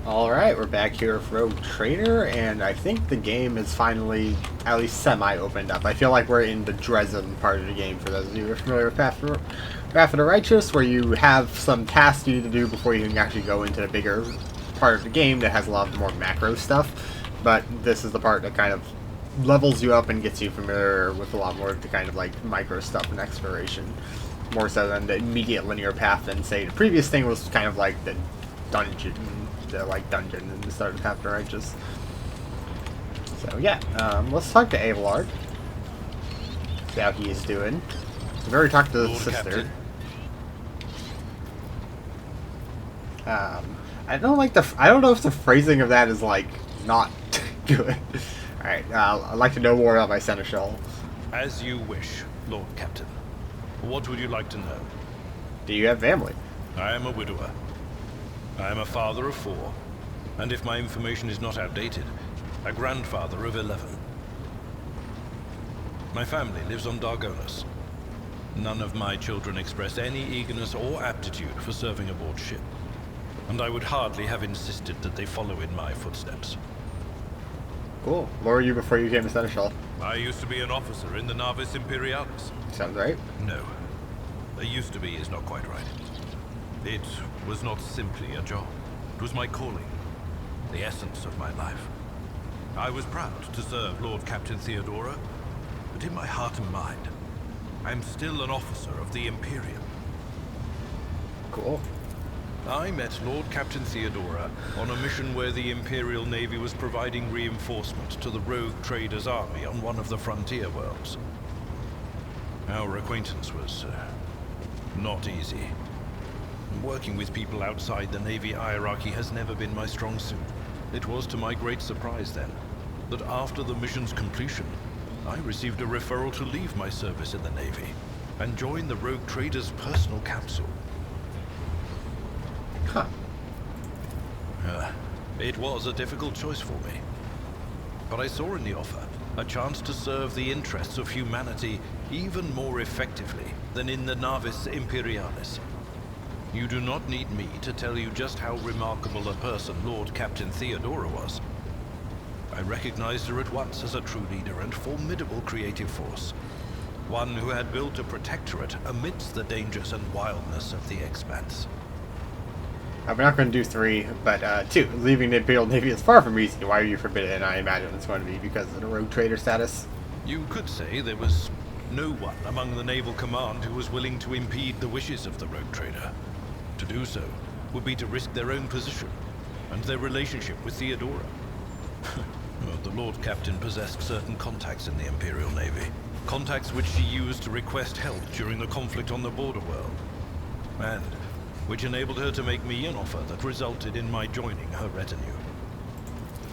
Alright, we're back here with Rogue Trader, and I think the game is finally at least semi-opened up. I feel like we're in the Dresden part of the game, for those of you who are familiar with Path of the Righteous, where you have some tasks you need to do before you can actually go into the bigger part of the game that has a lot more macro stuff. But this is the part that kind of levels you up and gets you familiar with a lot more of the kind of like micro stuff and exploration. More so than the immediate linear path than, say, the previous thing was kind of like the dungeon in the start of Path of the Righteous. So yeah, let's talk to Abelard. See how he is doing. We've already talked to the sister. I don't know if the phrasing of that is like not good. Alright, I'd like to know more about my seneschal. As you wish, Lord Captain. What would you like to know? Do you have family? I am a widower. I am a father of 4, and if my information is not outdated, a grandfather of 11. My family lives on Dargonus. None of my children express any eagerness or aptitude for serving aboard ship, and I would hardly have insisted that they follow in my footsteps. Cool. Where were you before you became a seneschal? I used to be an officer in the Navis Imperialis. Sounds right. No. A used to be is not quite right. It was not simply a job. It was my calling, the essence of my life. I was proud to serve Lord Captain Theodora, but in my heart and mind, I am still an officer of the Imperium. Cool. I met Lord Captain Theodora on a mission where the Imperial Navy was providing reinforcement to the rogue traders' army on one of the frontier worlds. Our acquaintance was not easy. Working with people outside the Navy hierarchy has never been my strong suit. It was to my great surprise then, that after the mission's completion, I received a referral to leave my service in the Navy and join the rogue trader's personal council. Huh. It was a difficult choice for me. But I saw in the offer a chance to serve the interests of humanity even more effectively than in the Navis Imperialis. You do not need me to tell you just how remarkable a person Lord Captain Theodora was. I recognized her at once as a true leader and formidable creative force. One who had built a protectorate amidst the dangers and wildness of the expanse. I'm not going to do 3, but 2. Leaving the Imperial Navy is far from easy. Why are you forbidden? I imagine it's going to be because of the rogue trader status. You could say there was no one among the naval command who was willing to impede the wishes of the rogue trader. To do so would be to risk their own position and their relationship with Theodora. Well, the Lord Captain possessed certain contacts in the Imperial Navy. Contacts which she used to request help during the conflict on the border world. And which enabled her to make me an offer that resulted in my joining her retinue.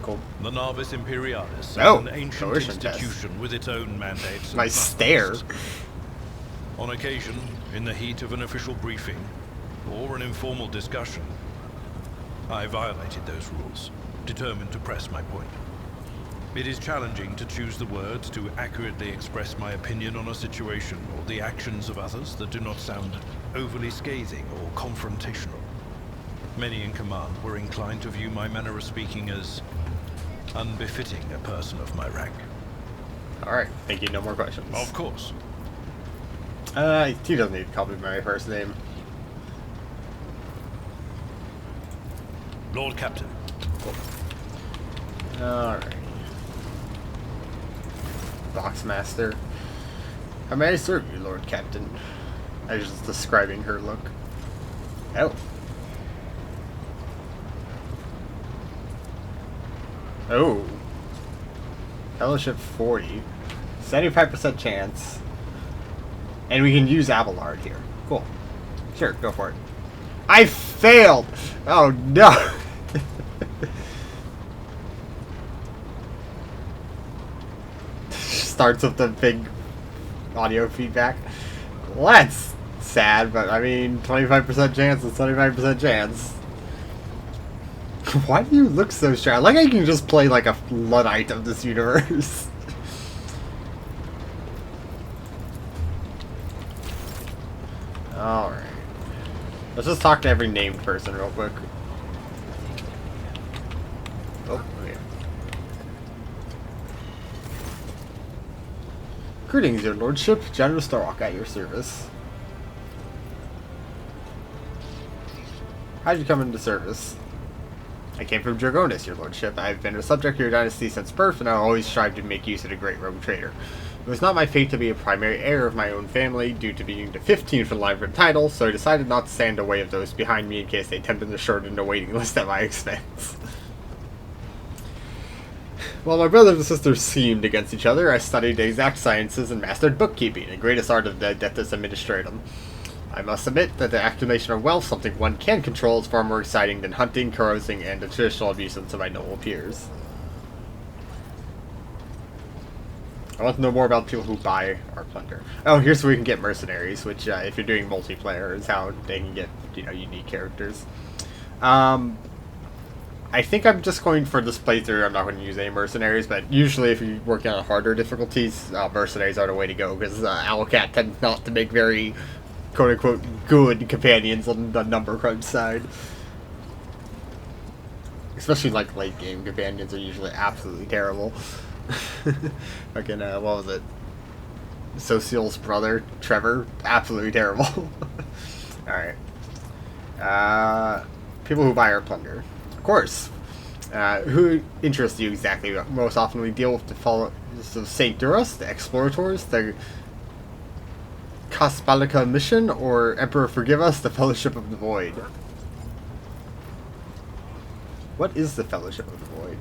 Cool. The Navis Imperialis is Oh, an ancient coercion institution test. with its own mandates. and Nice stare. customs. On occasion, in the heat of an official briefing, or an informal discussion, I violated those rules, determined to press my point. It is challenging to choose the words to accurately express my opinion on a situation or the actions of others that do not sound overly scathing or confrontational. Many in command were inclined to view my manner of speaking as unbefitting a person of my rank. Alright, thank you. No more questions. Of course. He doesn't need to call me by my first name. Lord Captain. Alright. Boxmaster. How may I serve you, Lord Captain? I was just describing her look. Oh. Oh. Fellowship 40. 75% chance. And we can use Abelard here. Cool. Sure, go for it. I failed! Oh no! Starts with the big audio feedback. Well, that's sad, but I mean, 25% chance is 25% chance. Why do you look so shy? Like I can just play like a Luddite of this universe. Alright. Let's just talk to every named person real quick. Greetings, your lordship. General Starrock at your service. How'd you come into service? I came from Dragonis, your lordship. I've been a subject of your dynasty since birth, and I always strive to make use of the great rogue trader. It was not my fate to be a primary heir of my own family, due to being the 15th in line for the title, so I decided not to stand in the way of those behind me in case they attempted to shorten the waiting list at my expense. While my brothers and sisters schemed against each other, I studied the exact sciences and mastered bookkeeping, the greatest art of the Adeptus Administratum. I must admit that the accumulation of wealth, something one can control, is far more exciting than hunting, carousing, and the traditional abuses of my noble peers. I want to know more about people who buy our plunder. Oh, here's where we can get mercenaries, which, if you're doing multiplayer, is how they can get, unique characters. I think I'm just going for this playthrough. I'm not going to use any mercenaries, but usually if you're working on harder difficulties, mercenaries are the way to go, because Owlcat tends not to make very, quote-unquote, good companions on the number crunch side. Especially, like, late-game companions are usually absolutely terrible. Fucking, what was it? Social's brother, Trevor? Absolutely terrible. Alright. People who buy our plunder. Of course. Who interests you exactly? Most often we deal with the followers of St. Duras, the Explorators, the Kaspalika Mission, or Emperor Forgive Us, the Fellowship of the Void. What is the Fellowship of the Void?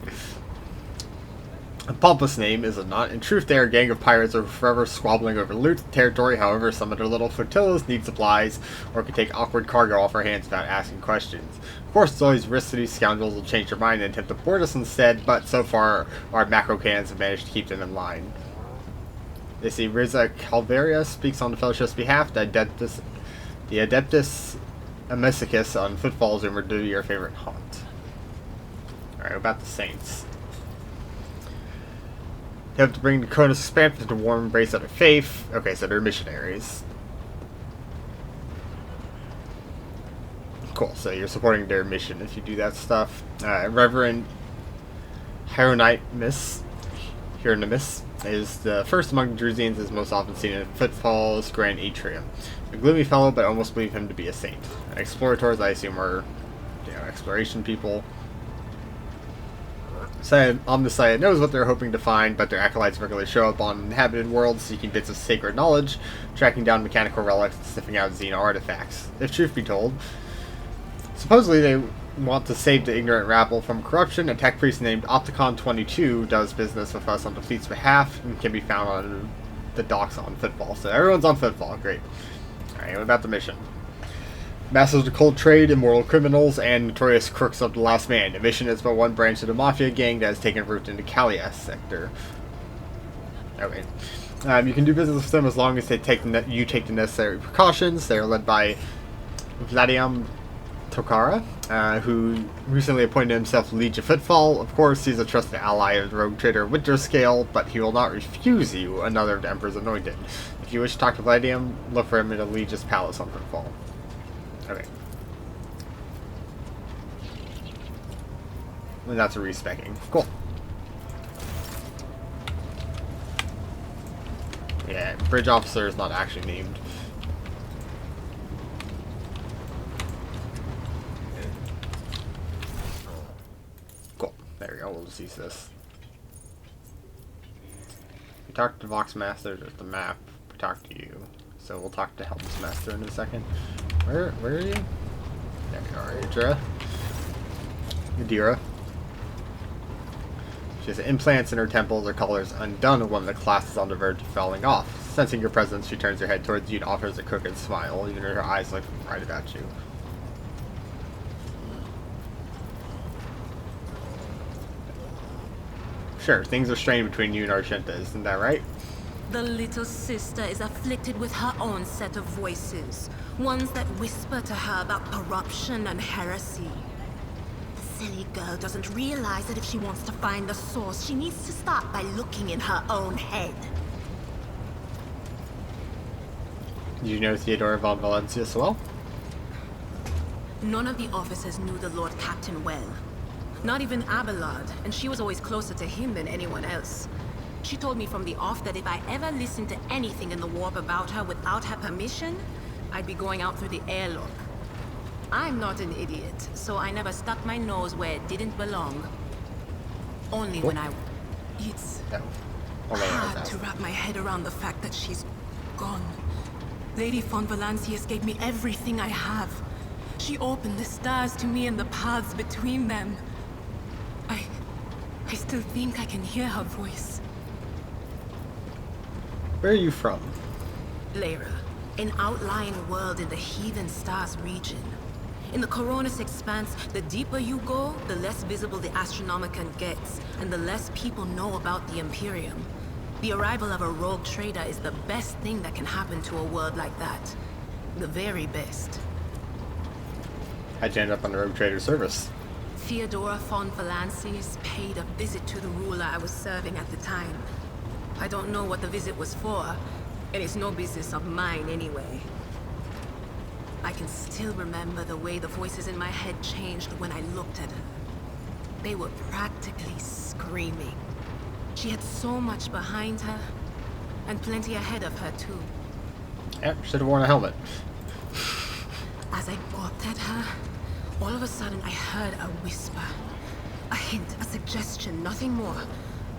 A pompous name, is it not? In truth, they are a gang of pirates who are forever squabbling over loot, territory. However, some of their little flotillas need supplies, or can take awkward cargo off our hands without asking questions. Of course, it's always risk that these scoundrels will change their mind and attempt to board us instead, but so far, our macro cannons have managed to keep them in line. They see Riza Calvaria speaks on the Fellowship's behalf. The Adeptus Amesicus on footfalls rumored to be your favorite haunt. Alright, about the Saints. They have to bring the Cronus Expanse into the warm embrace of their faith. Okay, so they're missionaries. Cool, so you're supporting their mission if you do that stuff. Reverend Hieronymus is the first among the Drusians, is most often seen in Footfall's Grand Atrium. A gloomy fellow, but I almost believe him to be a saint. Explorators, I assume, are exploration people. Omniscient knows what they're hoping to find, but their acolytes regularly show up on inhabited worlds seeking bits of sacred knowledge, tracking down mechanical relics, and sniffing out Xena artifacts. If truth be told, supposedly they want to save the ignorant rabble from corruption. A tech priest named Opticon22 does business with us on the fleet's behalf and can be found on the docks on Footfall. So everyone's on Footfall, great. Alright, what about the mission? Masters of the cold trade, immoral criminals, and notorious crooks of the last man. The mission is but one branch of the mafia gang that has taken root in the Kalias sector. Okay. You can do business with them as long as they you take the necessary precautions. They are led by Vladiam Tokara, who recently appointed himself Liege of Footfall. Of course, he's a trusted ally of the rogue trader Winterscale, but he will not refuse you another of the Emperor's anointed. If you wish to talk to Vladiam, look for him in the Liege's palace on Footfall. Okay. And that's a respecking. Cool. Yeah, bridge officer is not actually named. Cool. There we go. We'll just use this. We talked to Vox Master. There's the map. We talked to you. So we'll talk to Helm's Master in a second. Where are you? There you are, Idra. Idira. She has implants in her temples, her colors undone, one of the classes on the verge of falling off. Sensing your presence, she turns her head towards you and offers a crooked smile, even her eyes look right about you. Sure, things are strained between you and Argenta, isn't that right? The little sister is afflicted with her own set of voices, ones that whisper to her about corruption and heresy. The silly girl doesn't realize that if she wants to find the source, she needs to start by looking in her own head. Did you know Theodora von Valencia as well? None of the officers knew the Lord Captain well. Not even Abelard, and she was always closer to him than anyone else. She told me from the off that if I ever listened to anything in the warp about her without her permission, I'd be going out through the airlock. I'm not an idiot, so I never stuck my nose where it didn't belong. Only when It's No. Only hard to wrap my head around the fact that she's gone. Lady von Valancius gave me everything I have. She opened the stars to me and the paths between them. I still think I can hear her voice. Where are you from? Lyra, an outlying world in the Heathen Stars region. In the Coronis Expanse, the deeper you go, the less visible the Astronomicon gets, and the less people know about the Imperium. The arrival of a rogue trader is the best thing that can happen to a world like that. The very best. How'd you end up on the Rogue Trader service? Theodora von Valancius paid a visit to the ruler I was serving at the time. I don't know what the visit was for, and it's no business of mine anyway. I can still remember the way the voices in my head changed when I looked at her. They were practically screaming. She had so much behind her, and plenty ahead of her too. Yep, should have worn a helmet. As I gawped at her, all of a sudden I heard a whisper. A hint, a suggestion, nothing more.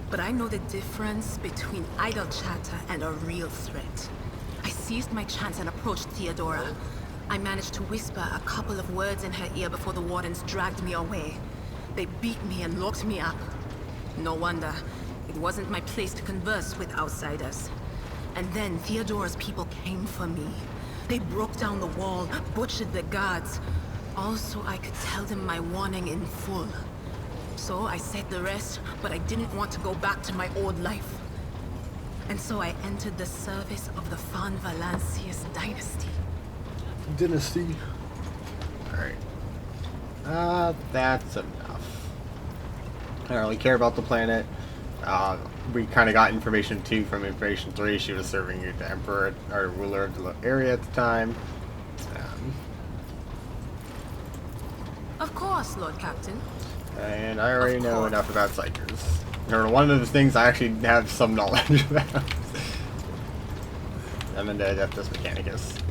But I know the difference between idle chatter and a real threat. I seized my chance and approached Theodora. I managed to whisper a couple of words in her ear before the wardens dragged me away. They beat me and locked me up. No wonder. It wasn't my place to converse with outsiders. And then Theodora's people came for me. They broke down the wall, butchered the guards. Also, I could tell them my warning in full. So I said the rest, but I didn't want to go back to my old life. And so I entered the service of the von Valancius dynasty. Dynasty. Alright. That's enough. I don't really care about the planet. We kind of got information too from Information 3. She was serving the Emperor, or ruler of the area at the time. Of course, Lord Captain. And I already know enough about Psychers. Or one of the things I actually have some knowledge about. I'm in the Adeptus Mechanicus.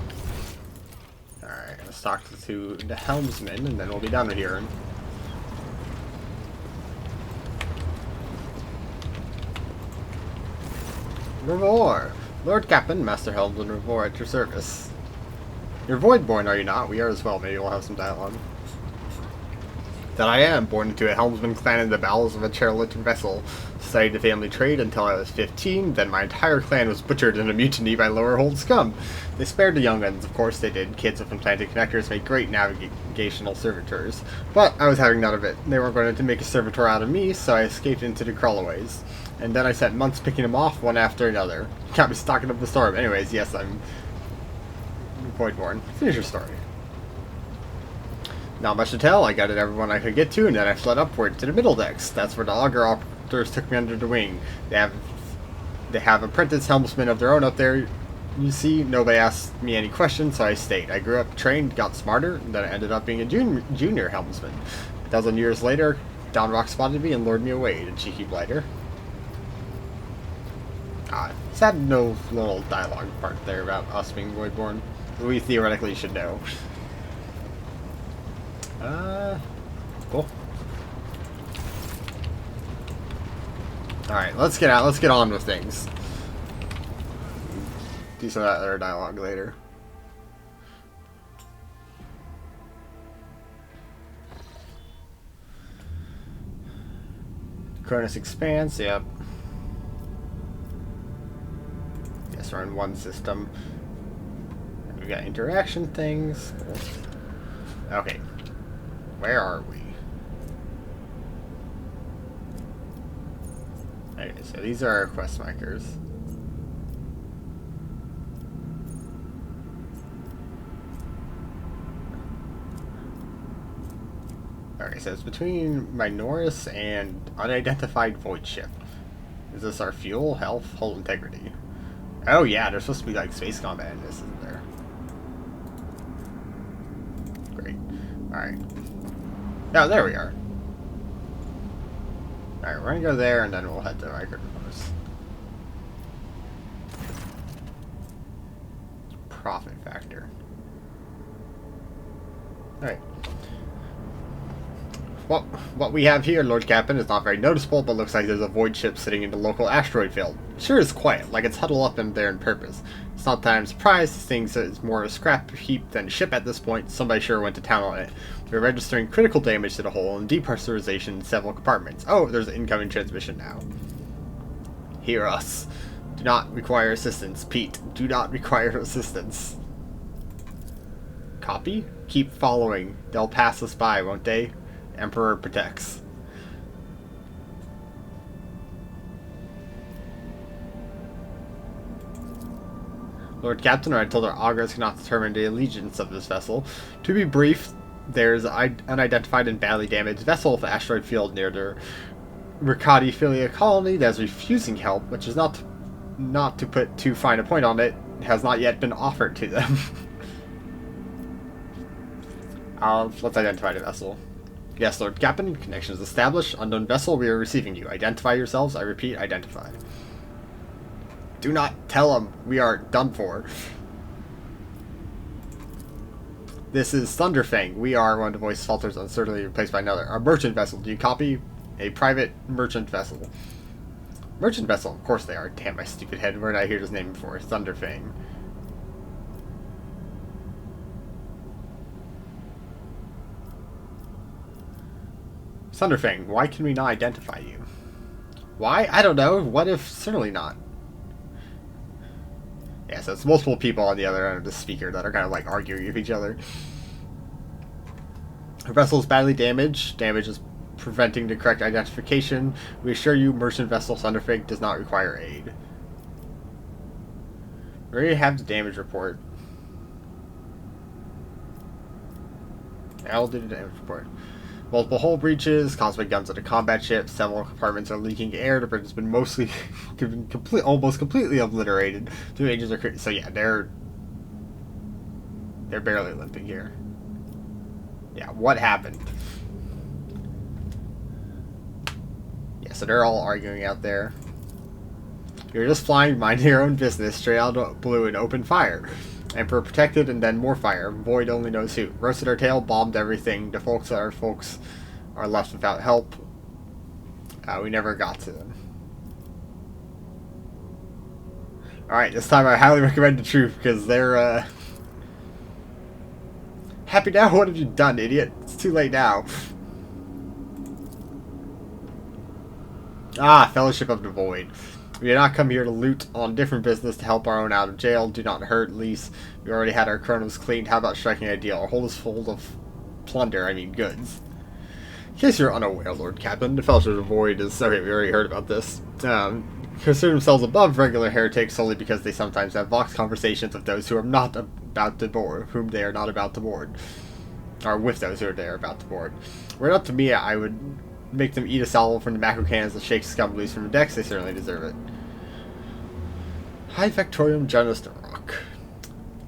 Alright, let's talk to the helmsman, and then we'll be done with here. Revor! Lord Captain, Master Helmsman Revor at your service. You're Voidborn, are you not? We are as well. Maybe we'll have some dialogue. That I am, born into a helmsman clan in the bowels of a chairlit vessel. Studied the family trade until I was 15, then my entire clan was butchered in a mutiny by lower-hold scum. They spared the young ones, of course they did. Kids with implanted connectors make great navigational servitors. But I was having none of it. They weren't going to make a servitor out of me, so I escaped into the crawlaways. And then I spent months picking them off, one after another. Got me stalking up the storm. Anyways, yes, I'm Voidborn. Finish your story. Not much to tell. I guided everyone I could get to, and then I fled upward to the middle decks. That's where the auger operators took me under the wing. They have apprentice helmsmen of their own up there. You see, nobody asked me any questions, so I stayed. I grew up, trained, got smarter, and then I ended up being a junior helmsman. A dozen years later, Downrock spotted me and lured me away. The cheeky blighter. Sad no little dialogue part there about us being Voidborn. We theoretically should know. Cool. Alright, let's get on with things. Do some of that other dialogue later. Cronus Expanse, yep. Yes, we're in one system. And we got interaction things. Cool. Okay. Where are we? Okay, so these are our quest markers. Okay, so it's between Minoris and unidentified void ship. Is this our fuel, health, hull integrity? Oh yeah, there's supposed to be like space combat in this, isn't there? Great. Alright. Oh, there we are. Alright, we're gonna go there and then we'll head to Microcourse. Alright. Well, what we have here, Lord Captain, is not very noticeable, but looks like there's a void ship sitting in the local asteroid field. Sure is quiet, like it's huddled up in there on purpose. It's not that I'm surprised, this thing is more a scrap heap than a ship at this point. Somebody sure went to town on it. We're registering critical damage to the hull and depressurization in several compartments. Oh, there's an incoming transmission now. Hear us. Do not require assistance. Pete, do not require assistance. Copy? Keep following. They'll pass us by, won't they? Emperor protects. Lord Captain, I told our augurs cannot determine the allegiance of this vessel. To be brief, there's an unidentified and badly damaged vessel of the asteroid field near the Ricati Filia colony that is refusing help, which is not to put too fine a point on it, has not yet been offered to them. Let's identify the vessel. Yes, Lord Captain, connection is established. Unknown vessel, we are receiving you. Identify yourselves. I repeat, identify. Do not tell them we are done for. This is Thunderfang. We are, one of the voice falters uncertainly replaced by another. Our merchant vessel. Do you copy? A private merchant vessel. Merchant vessel? Of course they are. Damn, my stupid head. Where did I hear this name before? Thunderfang. Thunderfang, why can we not identify you? Why? I don't know. What if? Certainly not. Yeah, so it's multiple people on the other end of the speaker that are kind of like arguing with each other. Our vessel is badly damaged. Damage is preventing the correct identification. We assure you, merchant vessel Thunderfang does not require aid. We already have the damage report. I'll do the damage report. Multiple hull breaches caused by guns of the combat ship. Several compartments are leaking air. The bridge has been almost completely obliterated. 2 engines are so yeah, they're barely limping here. Yeah, what happened? Yeah, so they're all arguing out there. You're just flying, minding your own business, straight out of the blue and open fire. Emperor protected, and then more fire. Void only knows who. Roasted our tail, bombed everything. The folks are left without help. We never got to them. Alright, this time I highly recommend the truth, because they're, Happy now? What have you done, idiot? It's too late now. Ah, Fellowship of the Void. We did not come here to loot on different business to help our own out of jail. Do not hurt, lease. We already had our chronos cleaned. How about striking a deal? Our hold is full of plunder, I mean goods. In case you're unaware, Lord Captain, the Fellowship of the Void is... Okay, we already heard about this. Consider themselves above regular heretics solely because they sometimes have vox conversations with those who are not about to board, whom they are not about to board. Or with those who are there about to board. Were it up to me, I would make them eat a salvo from the macro cannons that shake scum loose from the decks. They certainly deserve it. High Vectorium Janus Rock.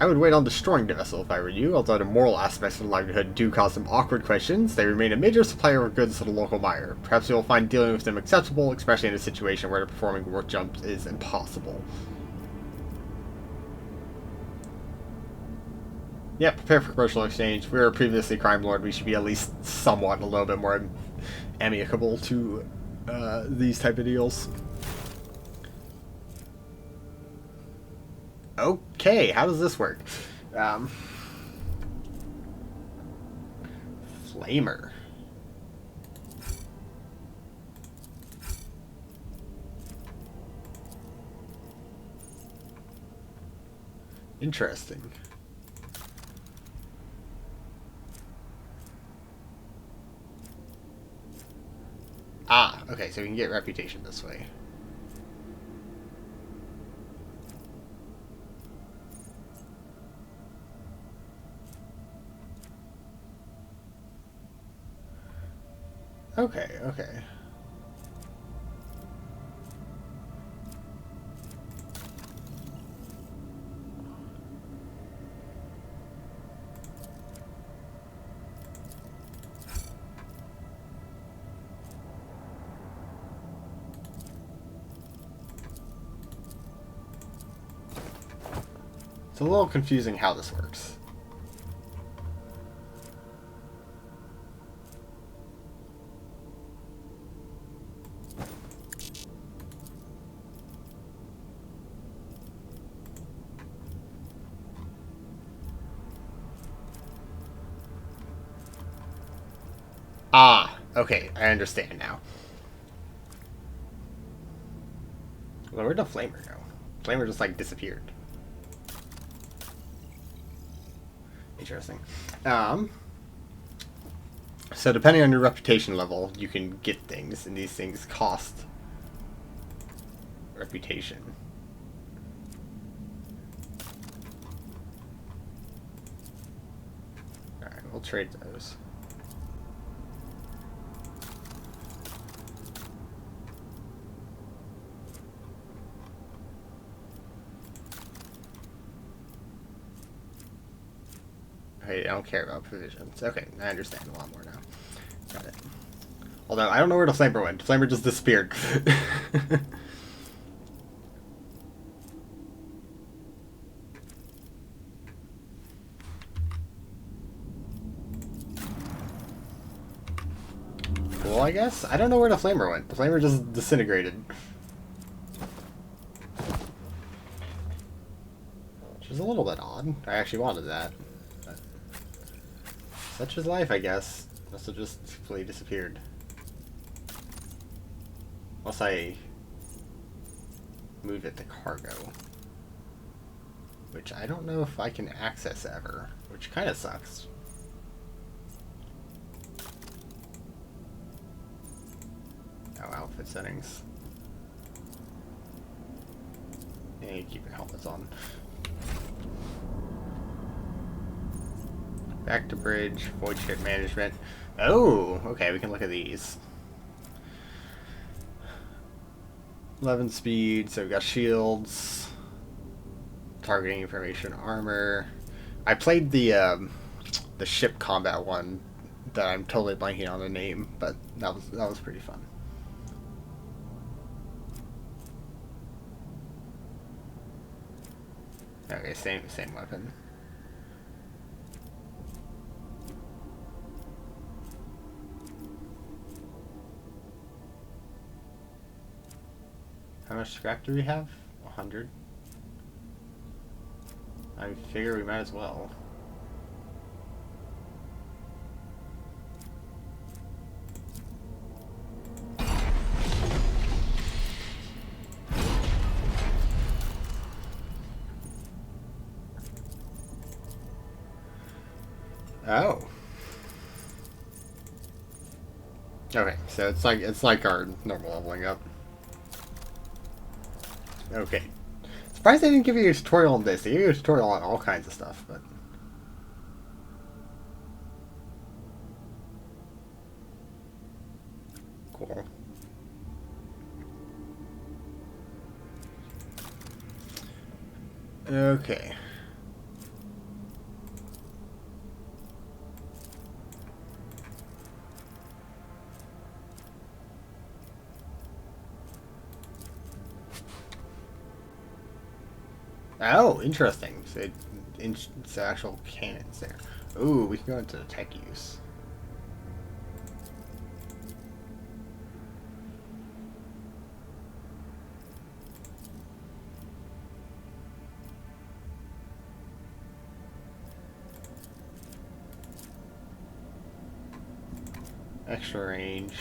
I would wait on destroying the vessel if I were you, although the moral aspects of the livelihood do cause some awkward questions. They remain a major supplier of goods to the local mire. Perhaps you will find dealing with them acceptable, especially in a situation where the performing work jumps is impossible. Yeah, prepare for commercial exchange. We were previously crime lord. We should be at least somewhat a little bit more amicable to these type of deals. Okay, how does this work? Flamer. Interesting. Ah, okay, so we can get reputation this way. Okay, okay. It's a little confusing how this works. Ah, okay, I understand now. Well, where'd the flamer go? Flamer just like disappeared. Interesting. So depending on your reputation level, you can get things, and these things cost reputation. Alright, we'll trade those. Okay, I don't care about provisions. Okay, I understand a lot more now. Got it. Although, I don't know where the flamer went. The flamer just disappeared. Cool, I guess? I don't know where the flamer went. The flamer just disintegrated. Which is a little bit odd. I actually wanted that. But such is life, I guess. Must have just completely disappeared. Unless I move it to cargo. Which I don't know if I can access ever. Which kind of sucks. Oh, outfit settings. Yeah, you keep your helmets on. Back to bridge, void ship management. Oh, okay, we can look at these. 11 speed, so we've got shields, targeting information, armor. I played the ship combat one that I'm totally blanking on the name, but that was pretty fun. Okay, same weapon. How much scrap do we have? 100. I figure we might as well. Oh. Okay, so it's like our normal leveling up. Okay. Surprised they didn't give you a tutorial on this. They gave you a tutorial on all kinds of stuff, but cool. Okay. Oh, interesting. So it's actual cannons there. Ooh, we can go into the tech use. Extra range.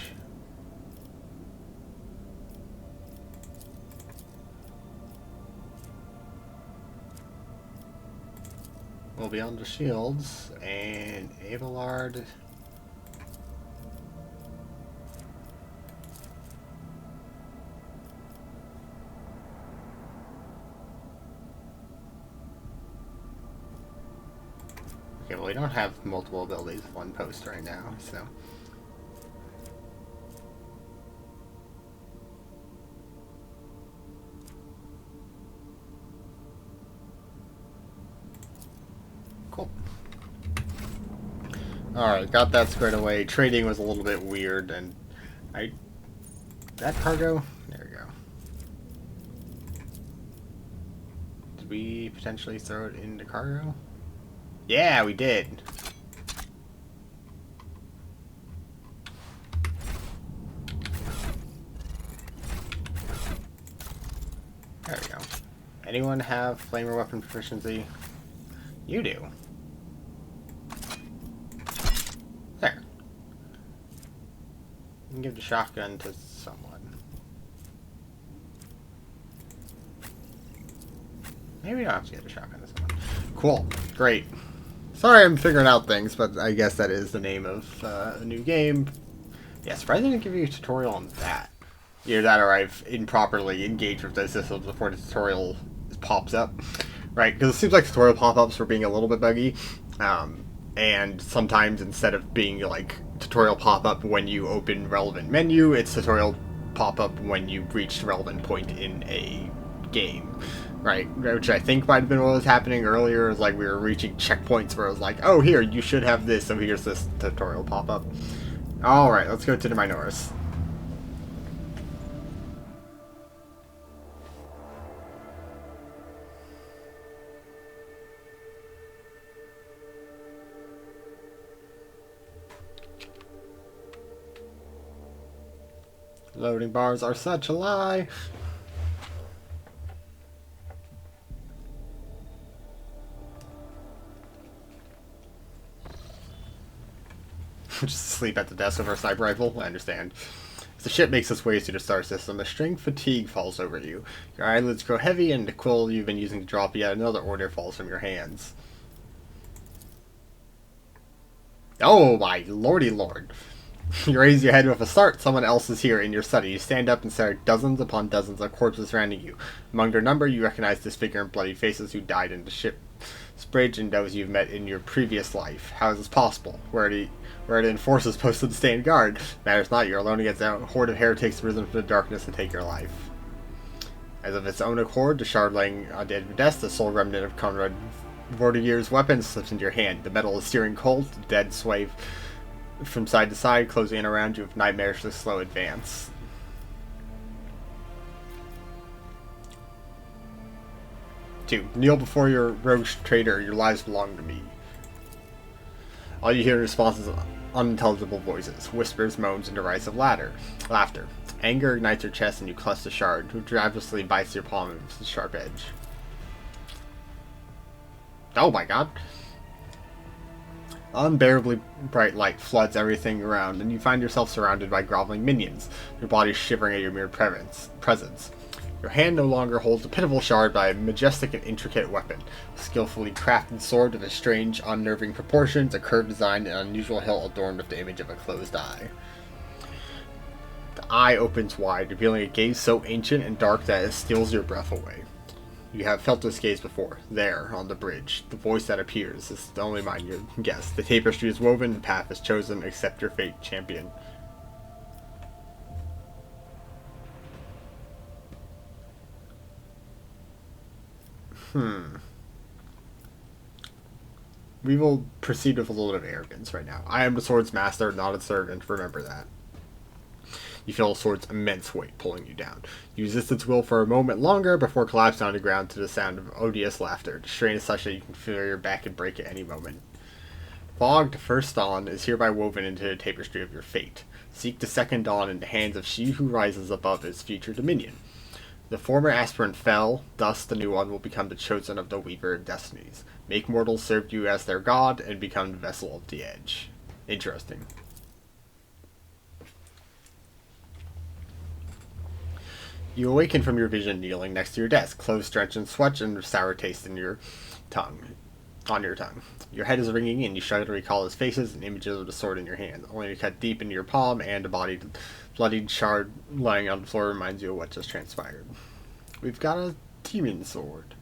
We'll be on the shields and Abelard. Okay, well we don't have multiple abilities with one post right now, so. Cool. Alright, got that squared away. Trading was a little bit weird, and that cargo? There we go. Did we potentially throw it into cargo? Yeah, we did. There we go. Anyone have flamer weapon proficiency? You do. There. give the shotgun to someone. Maybe we don't have to give the shotgun to someone. Cool. Great. Sorry I'm figuring out things, but I guess that is the name of a new game. Yeah, surprised they didn't give you a tutorial on that. Either that or I've improperly engaged with the system before the tutorial pops up. Right, because it seems like tutorial pop-ups were being a little bit buggy. And sometimes instead of being like tutorial pop-up when you open relevant menu, it's tutorial pop-up when you reach the relevant point in a game. Right, which I think might have been what was happening earlier, is like we were reaching checkpoints where it was like, oh here, you should have this, so here's this tutorial pop-up. Alright, let's go to the Minoris. Loading bars are such a lie. Just sleep at the desk of our sniper rifle? I understand. As the ship makes its way through the star system, a string fatigue falls over you. Your eyelids grow heavy, and the quill you've been using to drop yet another order falls from your hands. Oh my lordy lord. You raise your head with a start. Someone else is here in your study. You stand up and stare at dozens upon dozens of corpses surrounding you. Among their number, you recognize disfigured and bloody faces who died in the ship's bridge and those you've met in your previous life. How is this possible? Where are the enforcers posted to stand guard? Matters not. You're alone against a horde of heretics risen from the darkness to take your life. As of its own accord, the shard laying on the edge of the desk, the sole remnant of Conrad Vortigier's weapon slips into your hand. The metal is searing cold. The dead sway from side to side, closing in around you with nightmarishly slow advance. Two, kneel before your rogue traitor. Your lives belong to me. All you hear in response is unintelligible voices, whispers, moans, and derisive laughter. Anger ignites your chest and you clutch the shard, which ravenously bites your palm with its sharp edge. Oh my god. Unbearably bright light floods everything around, and you find yourself surrounded by groveling minions, your body shivering at your mere presence. Your hand no longer holds a pitiful shard, but a majestic and intricate weapon, a skillfully crafted sword with a strange, unnerving proportions, a curved design, and an unusual hilt adorned with the image of a closed eye. The eye opens wide, revealing a gaze so ancient and dark that it steals your breath away. You have felt this gaze before, there, on the bridge. The voice that appears is only mine, your guess. The tapestry is woven, the path is chosen, accept your fate, champion. We will proceed with a little bit of arrogance right now. I am the sword's master, not its servant, remember that. You feel the sword's immense weight pulling you down. You resist its will for a moment longer before collapsing on the ground to the sound of odious laughter. The strain is such that you can feel your back and break at any moment. Fog, the first dawn, is hereby woven into the tapestry of your fate. Seek the second dawn in the hands of she who rises above its future dominion. The former aspirant fell, thus the new one will become the chosen of the Weaver of Destinies. Make mortals serve you as their god, and become the vessel of the edge. Interesting. You awaken from your vision kneeling next to your desk, clothes drenched in sweat and a sour taste in your tongue. On your tongue. Your head is ringing and you shudder to recall his faces and images of the sword in your hand, only to cut deep into your palm and a bloodied shard lying on the floor reminds you of what just transpired. We've got a demon sword.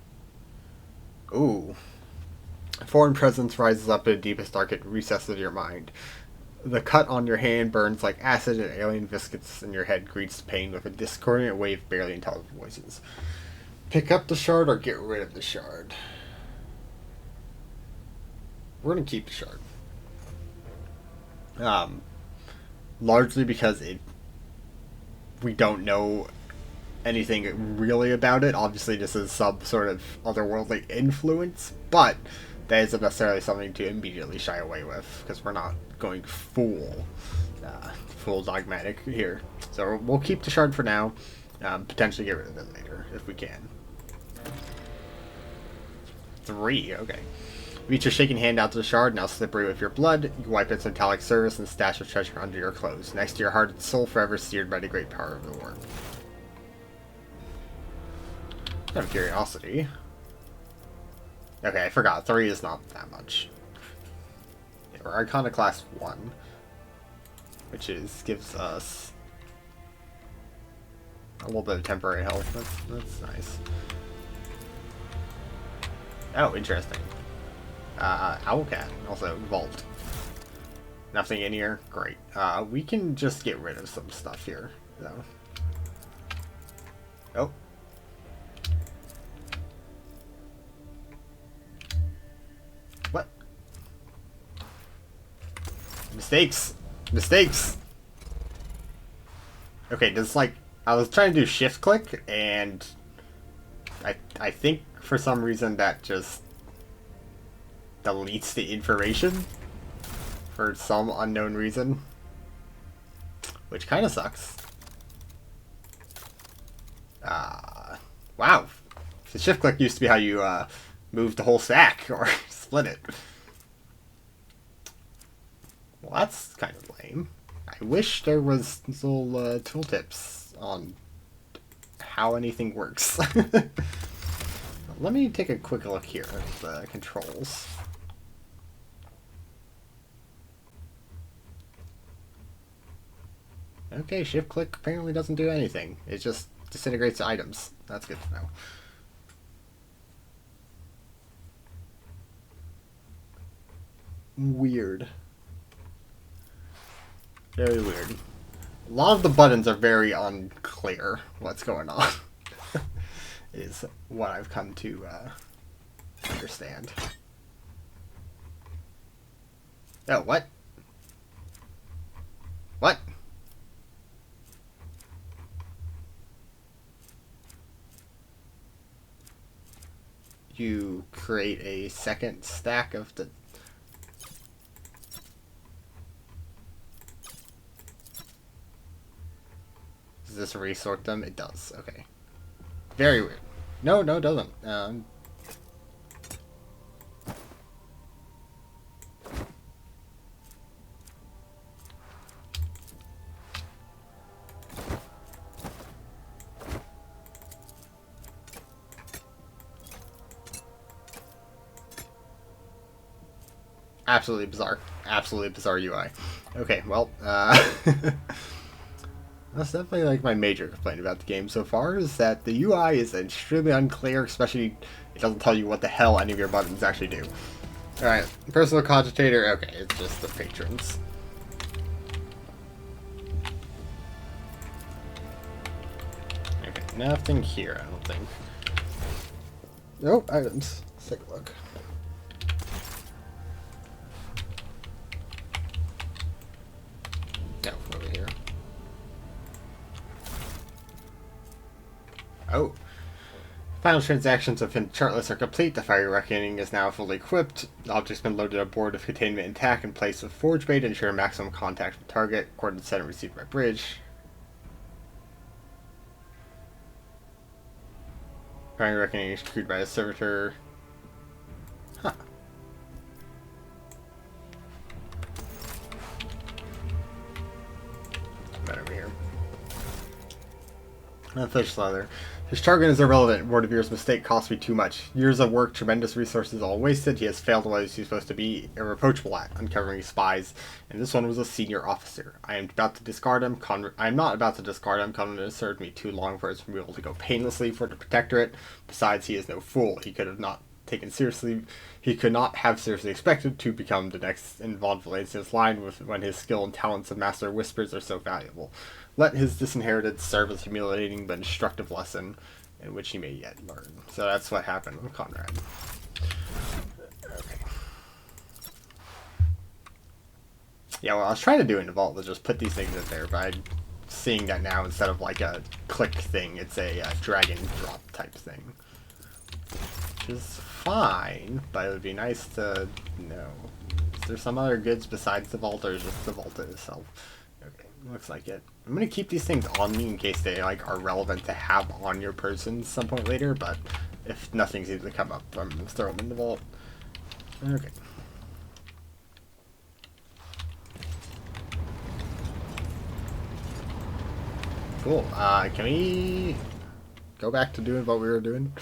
Ooh. A foreign presence rises up in the deepest, darkest recesses of your mind. The cut on your hand burns like acid, and alien viscous in your head greets the pain with a discordant wave of barely intelligible voices. Pick up the shard or get rid of the shard. We're going to keep the shard. Largely because we don't know anything really about it. Obviously this is some sort of otherworldly influence, but that isn't necessarily something to immediately shy away with, because we're not going full dogmatic here. So we'll keep the shard for now, potentially get rid of it later if we can. 3, okay. Reach your shaking hand out to the shard, now slippery with your blood. You wipe its metallic surface and stash of treasure under your clothes, next to your heart and soul, forever seared by the great power of the worm. Out of curiosity. Okay, I forgot. 3 is not that much. Yeah, we're Iconoclast 1. Which gives us a little bit of temporary health. That's nice. Oh, interesting. Owlcat. Also, Vault. Nothing in here? Great. We can just get rid of some stuff here, though. Oh. What? Mistakes! Mistakes! Okay, does like... I was trying to do shift click, and... I think for some reason that just... deletes the information. For some unknown reason. Which kind of sucks. Wow. The shift click used to be how you, move the whole stack, or split it. Well, that's kind of lame. I wish there was little tooltips on how anything works. Let me take a quick look here at the controls. Okay, shift click apparently doesn't do anything. It just disintegrates the items. That's good to know. Weird. Very weird. A lot of the buttons are very unclear what's going on. Is what I've come to understand. Oh, what? What? You create a second stack of the... Does this resort them? It does. Okay. Very weird. No, it doesn't. Absolutely bizarre. Absolutely bizarre UI. Okay, well, that's definitely like my major complaint about the game so far, is that the UI is extremely unclear, especially it doesn't tell you what the hell any of your buttons actually do. Alright, personal cogitator, okay, it's just the patrons. Okay, nothing here, I don't think. Nope, items. Let's take a look. No, over here. Oh. Final transactions of Chartless are complete. The Fiery Reckoning is now fully equipped. The object's been loaded aboard with containment intact and placed with forge bait to ensure maximum contact with target. Coordinates sent and received by bridge. Fiery Reckoning is crewed by a servitor. Huh. Over here. Fish leather. His target is irrelevant. Vortivir's mistake cost me too much. Years of work, tremendous resources all wasted. He has failed what he's supposed to be irreproachable at, uncovering spies. And this one was a senior officer. I am about to discard him. I am not about to discard him. Conrad has served me too long for us to be able to go painlessly for the protectorate. Besides, he is no fool. He could have not taken seriously. He could not have seriously expected to become the next in Von Valencia's line when his skill and talents of Master Whispers are so valuable. Let his disinheritance serve as a humiliating but instructive lesson in which he may yet learn. So that's what happened with Conrad. Okay. Yeah, well, I was trying to do in the vault was just put these things in there, but I'm seeing that now instead of like a click thing, it's a drag and drop type thing. Which is fine, but it would be nice to know. Is there some other goods besides the vault, or just the vault itself? Okay, looks like it. I'm gonna keep these things on me in case they like are relevant to have on your person some point later, but if nothing seems to come up, I'm gonna throw them in the vault. Okay. Cool. Can we go back to doing what we were doing?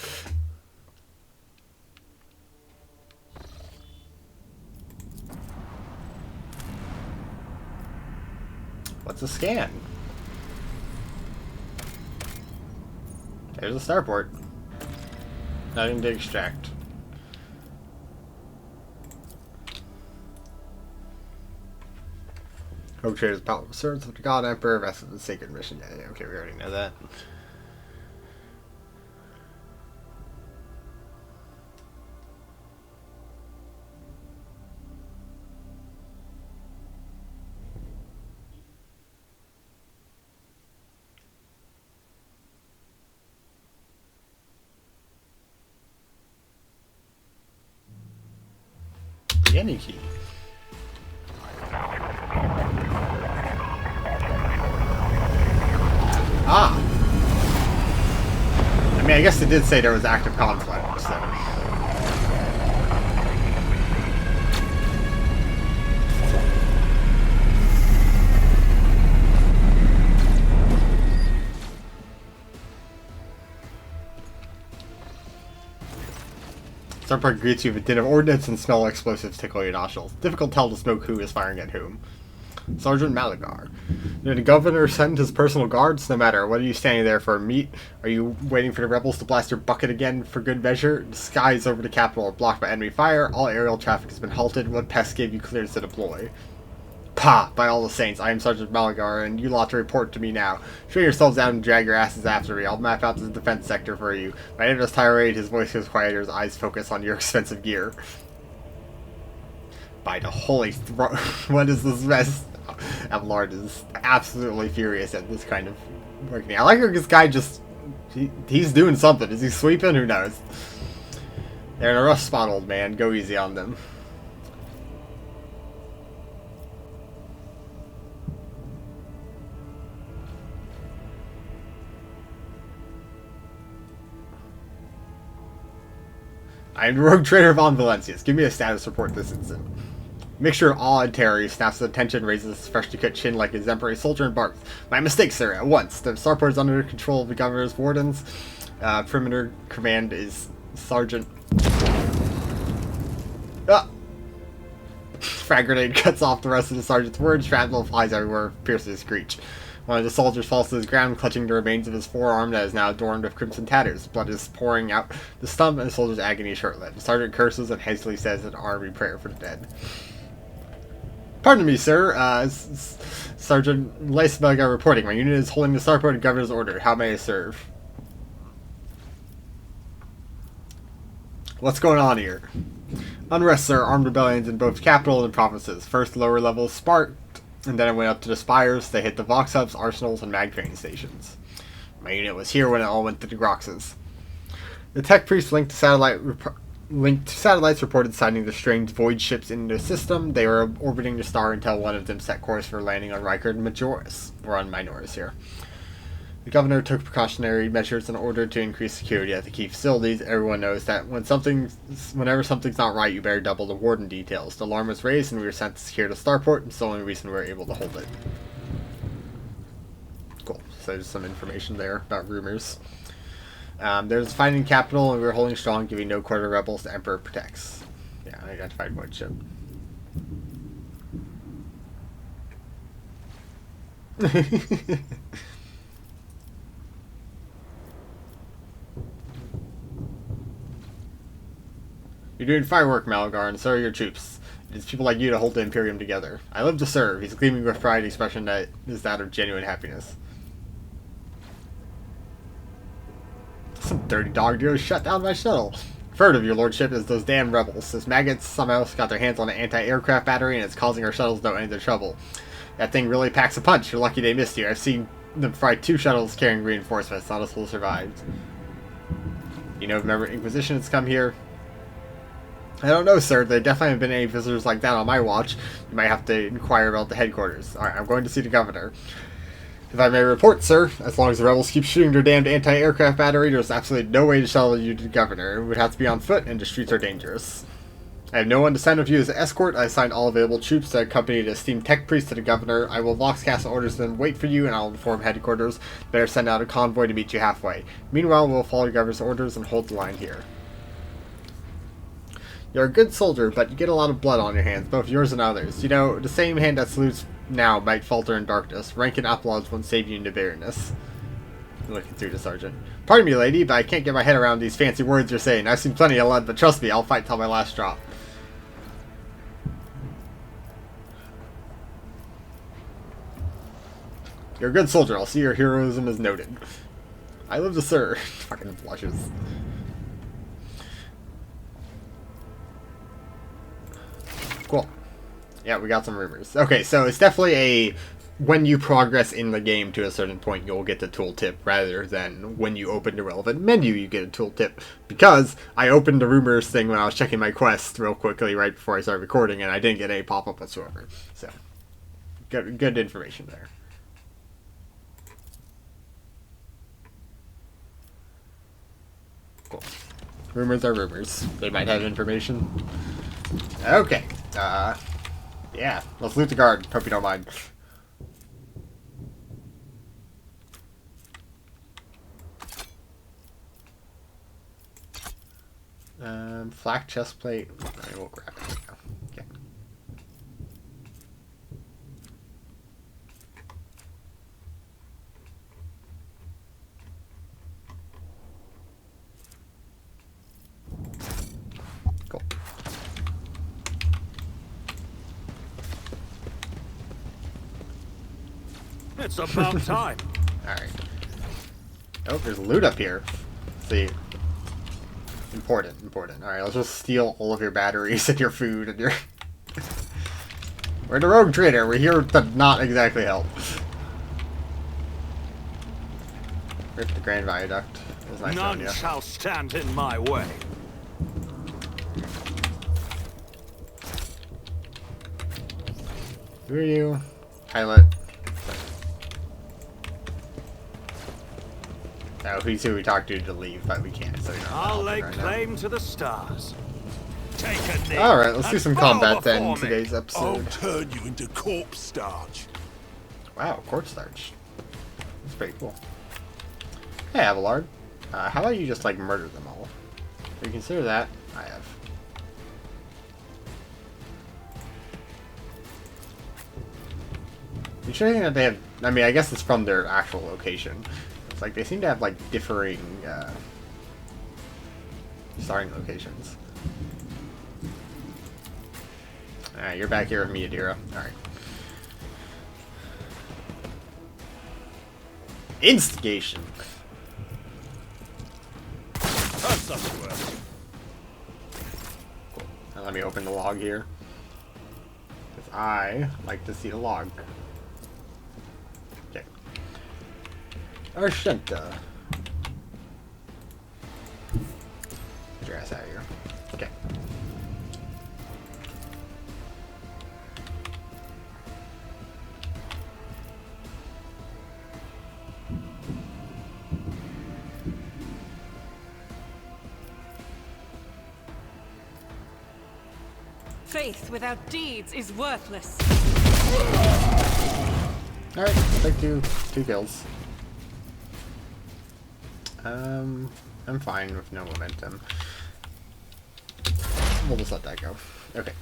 What's a scan? There's a starport. Nothing to extract. Rogue Trader's powerful servants of the God Emperor, vested in the sacred mission. Yeah, okay, we already know that. The any key. Ah! I mean, I guess they did say there was active conflict, so... Starport greets you with a din of ordnance and smell of explosives tickle your nostrils. Difficult to tell the smoke who is firing at whom. Sergeant Malagar. Did the governor send his personal guards? No matter. What are you standing there for? Meat? Are you waiting for the rebels to blast your bucket again for good measure? The skies over the capital are blocked by enemy fire. All aerial traffic has been halted. What pest gave you clearance to deploy? Pah! By all the saints, I am Sergeant Malagar, and you lot to report to me now. Show yourselves out and drag your asses after me. I'll map out the defense sector for you. By the end of this tirade, his voice goes quieter, his eyes focus on your expensive gear. By the holy what is this mess? Abelard is absolutely furious at this kind of working. I like how this guy just... He's doing something. Is he sweeping? Who knows? They're in a rough spot, old man. Go easy on them. I am the Rogue Trader von Valencius. Give me a status report this instant. Mixture of awe and terror, he snaps his attention, raises his freshly cut chin like a exemplary soldier, and barks. My mistake, sir, at once. The starport is under control of the governor's wardens. Perimeter command is Sergeant... Ah! Frag grenade cuts off the rest of the sergeant's words, shrapnel flies everywhere, pierces his screech. One of the soldiers falls to his ground, clutching the remains of his forearm that is now adorned with crimson tatters. Blood is pouring out the stump, and the soldier's agony is short-lived. The sergeant curses and hastily says an army prayer for the dead. Pardon me, sir. Sergeant Leisberger reporting. My unit is holding the starport in governor's order. How may I serve? What's going on here? Unrest, sir. Armed rebellions in both capital and provinces. First, lower levels sparked, and then it went up to the spires. They hit the Vox hubs, arsenals, and mag training stations. My unit was here when it all went to the Groxes. The tech priest linked satellites reported sighting the strange void ships in the system. They were orbiting the star until one of them set course for landing on Rykard Majoris. We're on Minoris here. The governor took precautionary measures in order to increase security at the key facilities. Everyone knows that whenever something's not right, you better double the warden details. The alarm was raised and we were sent to secure the starport, and it's the only reason we were able to hold it. Cool. So there's some information there about rumors. There's a fight in capital, and we were holding strong, giving no quarter to rebels. The Emperor protects. Yeah, identified void ship. You're doing firework, Malagar, and so are your troops. It is people like you to hold the Imperium together. I live to serve. He's gleaming with pride, expression that is that of genuine happiness. Some dirty dog dealers shut down my shuttle. Third of your lordship is those damn rebels. Those maggots somehow got their hands on an anti-aircraft battery, and it's causing our shuttles no end of trouble. That thing really packs a punch. You're lucky they missed you. I've seen them fry 2 shuttles carrying reinforcements. Not a soul survived. You know, remember Inquisition has come here? I don't know, sir. There definitely haven't been any visitors like that on my watch. You might have to inquire about the headquarters. Alright, I'm going to see the governor. If I may report, sir, as long as the rebels keep shooting their damned anti-aircraft battery, there's absolutely no way to shuttle you to the governor. It would have to be on foot, and the streets are dangerous. I have no one to send with you as an escort. I assigned all available troops to accompany the esteemed tech priest to the governor. I will Vox Castle orders them wait for you, and I'll inform headquarters. Better send out a convoy to meet you halfway. Meanwhile, we'll follow the governor's orders and hold the line here. You're a good soldier, but you get a lot of blood on your hands, both yours and others. You know, the same hand that salutes now might falter in darkness. Rank and applause won't save you into bitterness. Looking through the sergeant. Pardon me, lady, but I can't get my head around these fancy words you're saying. I've seen plenty of blood, but trust me, I'll fight till my last drop. You're a good soldier. I'll see your heroism is noted. I live to serve. Fucking blushes. Cool. Yeah, we got some rumors. Okay, so it's definitely a... When you progress in the game to a certain point, you'll get the tooltip, rather than when you open the relevant menu, you get a tooltip. Because I opened the rumors thing when I was checking my quest real quickly right before I started recording, and I didn't get any pop-up whatsoever. So, good information there. Cool. Rumors are rumors. They might have information. Okay. Yeah. Let's loot the guard. Hope you don't mind. Flak chest plate. Alright, we'll grab it now. Okay. Cool. It's about time. Alright. Oh, there's loot up here. Let's see. Important. Alright, let's just steal all of your batteries and your food and your... We're the rogue trader. We're here to not exactly help. Rip the Grand Viaduct. It was nice knowing None you. shall stand in my way. Who are you? Pilot. Oh, who's who we talked to leave, but we can't, so we don't I'll lay right claim to the stars. Take a knee. Alright, let's do and some bow combat then in before me. today's I'll episode. turn you into corpse starch. Wow, cornstarch. That's pretty cool. Hey, Abelard. How about you just, like, murder them all? If you consider that, I have. You sure think that they have... I mean, I guess it's from their actual location. It's like, they seem to have, like, differing, starting locations. Alright, you're back here with me, Adira. Alright. Instigation. That's up to us. Cool. Now let me open the log here. Because I like to see the log. Okay. Arshenta. Get your ass out of here. Okay. Faith without deeds is worthless. Alright, take two kills. I'm fine with no momentum. We'll just let that go. Okay.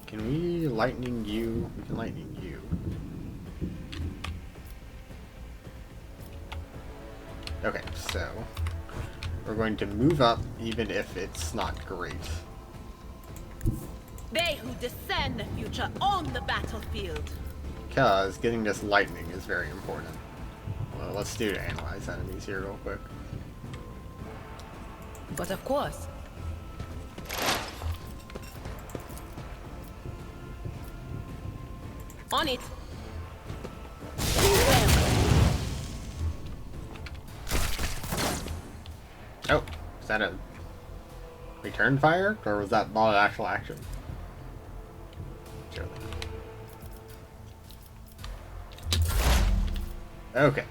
Can we lightning you? We can lightning you. Okay, so we're going to move up even if it's not great. They who discern the future own the battlefield. Because getting this lightning is very important. Well, let's do to analyze enemies here real quick. But of course. On it. Oh, is that a return fire? Or was that not an actual action? Surely. Okay.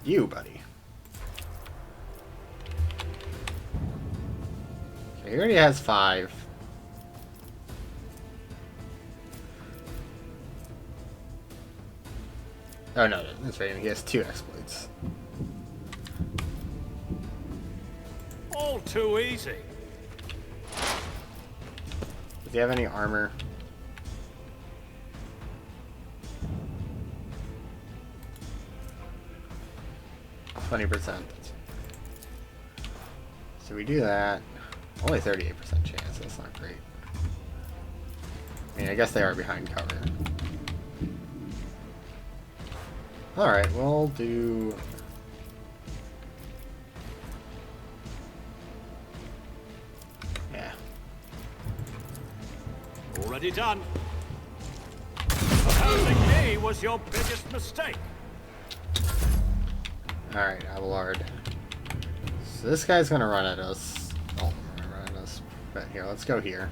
You, buddy. He already has 5. Oh no, that's right. He has 2 exploits. All too easy. Does he have any armor? %. So we do that. Only 38% chance. That's not great. I mean, I guess they are behind cover. Alright, we'll do... Yeah. Already done. Opposing me was your biggest mistake. Alright, Abelard. So this guy's gonna run at us. Oh, run at us. But here, let's go here.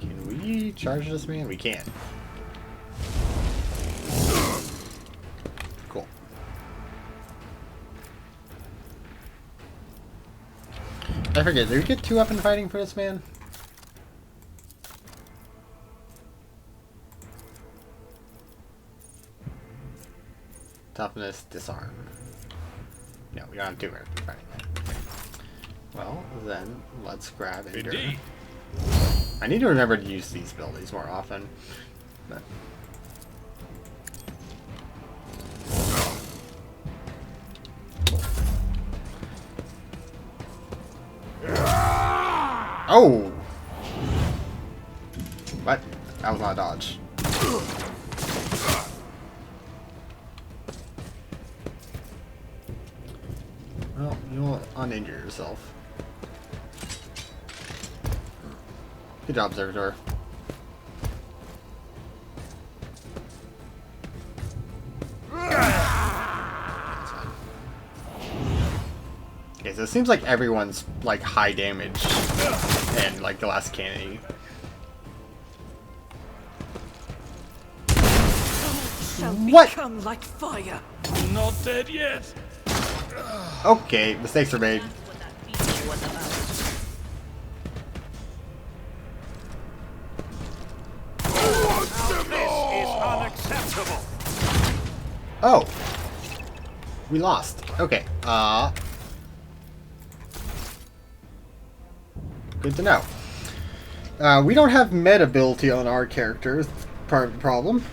Can we charge this man? We can. Cool. I forget, did we get 2 weapon fighting for this man? Toughness, disarm. No, we don't have 2 weapon fighting. Well, then let's grab Endure. Indeed. I need to remember to use these abilities more often. But... Oh! What? That was not a dodge. Well, you'll uninjure yourself. Good job, Servitor. Okay, so it seems like everyone's like high damage and like glass cannon. Shall What? become like fire. Not dead yet. Okay, mistakes are made. This is unacceptable. Oh! We lost. Okay, good to know. We don't have med ability on our characters. Part of the problem.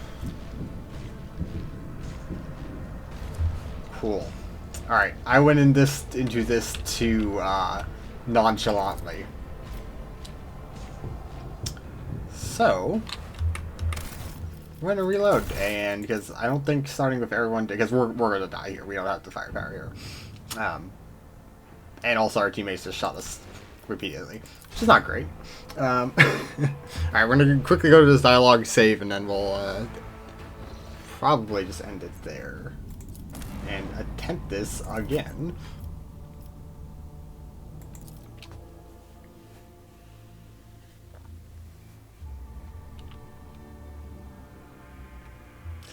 Cool. Alright, I went into this too nonchalantly. So we're gonna reload, and because I don't think starting with everyone, because we're gonna die here. We don't have the firepower here. And also our teammates just shot us repeatedly, which is not great. Alright, we're gonna quickly go to this dialogue, save, and then we'll probably just end it there. And attempt this again.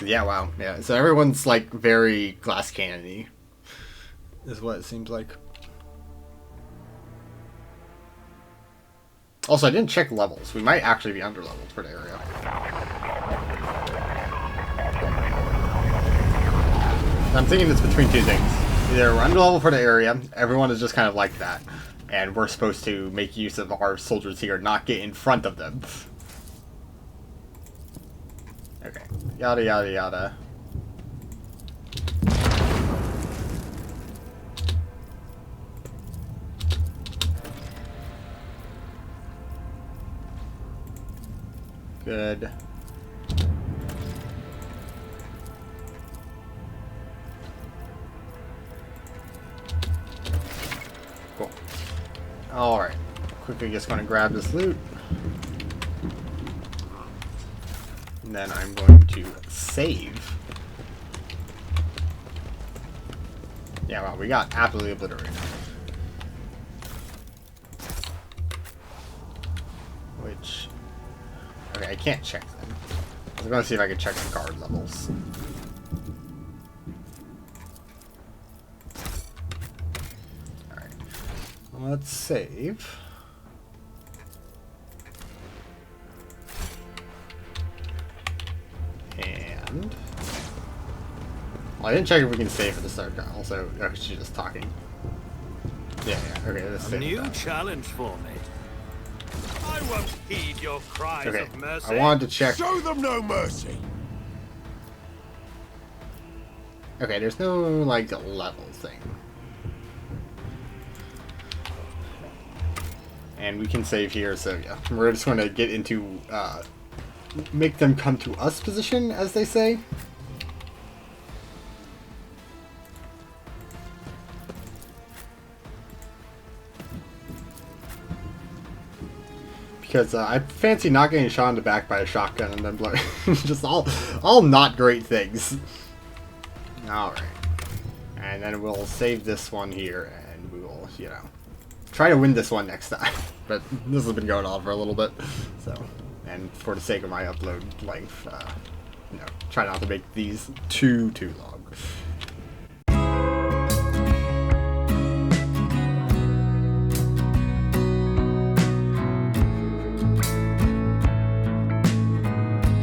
Yeah, wow. Yeah, so everyone's like very glass cannon-y, is what it seems like. Also, I didn't check levels. We might actually be under-leveled for the area. I'm thinking it's between 2 things. Either we're under-leveled for the area, everyone is just kind of like that, and we're supposed to make use of our soldiers here, not get in front of them. Okay. Yada yada yada. Good. Cool. Alright. Quickly just going to grab this loot. And then I'm going to save. Yeah, well, we got absolutely obliterated. Which... Okay, I can't check them. I was going to see if I could check the guard levels. let's save. And well, I didn't check if we can save for the start call, so she's just talking. Yeah, okay, let's A save new that. challenge for me. I won't heed your cries Okay, of mercy. I wanted to check. Show them no mercy. Okay, there's no like level thing. And we can save here, so yeah. We're just going to get into make them come to us position, as they say. Because I fancy not getting shot in the back by a shotgun and then blow. Just all not great things. Alright. And then we'll save this one here, and we will, you know, try to win this one next time. But this has been going on for a little bit, so. And for the sake of my upload length, you know, try not to make these too long.